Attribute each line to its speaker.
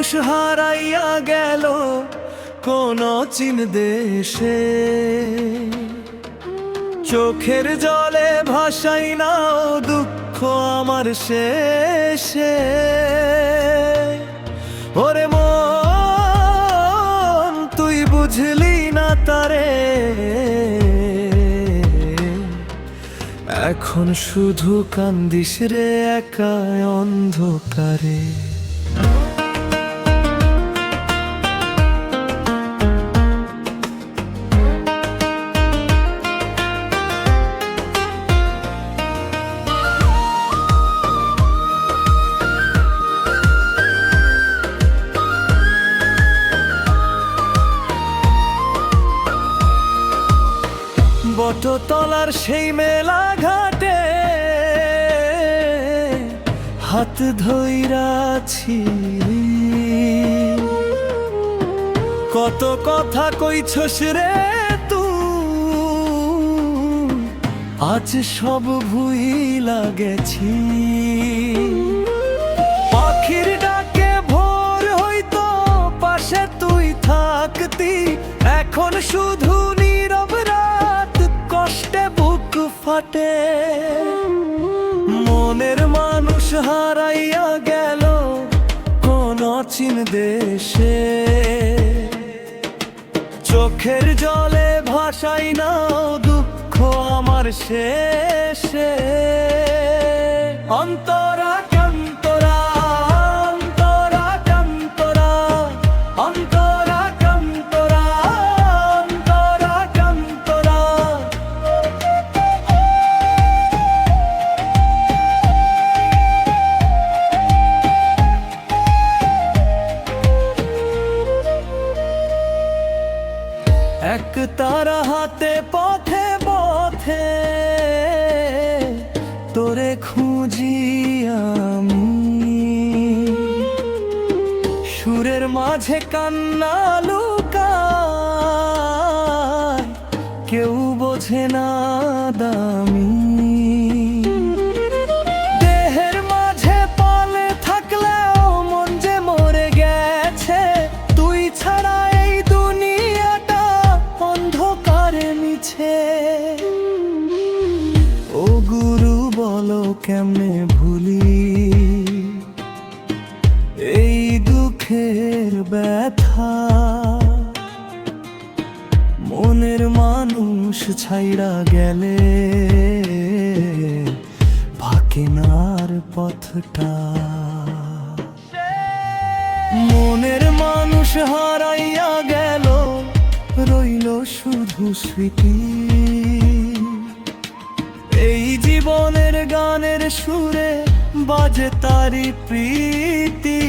Speaker 1: মানুষ হারাইয়া গেল কোন চিন দেশে, চোখের জলে ভাসাই নাও দুঃখ আমার শেষে। ওরে মন তুই বুঝলি না তারে, এখন শুধু কান্দিস রে একা অন্ধকারে। বটতলার সেই মেলা ঘাটে হাত ধইরাছি, কত কথা কইছস রে তুই, আজ সব ভুইলা গেছি। পাখির ডাকে ভোর হইতো পাশে তুই থাকতি, এখন শুধু নীরব রাত কষ্টে বুক ফাটে। মনের মানুষ হারাইয়া গেল কোন চিন দেশে, চোখের জলে ভাসাই নাও দুঃখ আমার শেষে। অন্তরা কান্তরা অন্তরা কান্তরা অন্তরা কান্তরা অন্তরা কান্তরা। এক তারা হাতে পথে পথে তোরে খুঁজি আমি, সুরের মাঝে কান্না লুকায় কেউ বোঝে না দামি। দেহের মাঝে পালে থাকলেও মন যে মরে গেছে, তুই ছাড়া এই দুনিয়াটা অন্ধকারে মিছে। ও গুরু বলো কেমনে ভুলি এই দুঃখের ব্যথা, মনের মানুষ ছাইড়া গেলে ভাকিনার পথটা। মনের মানুষ হারাইয়া গেল রইল শুধু স্মৃতি, এই জীবনের গানের সুরে বাজে তারি প্রীতি।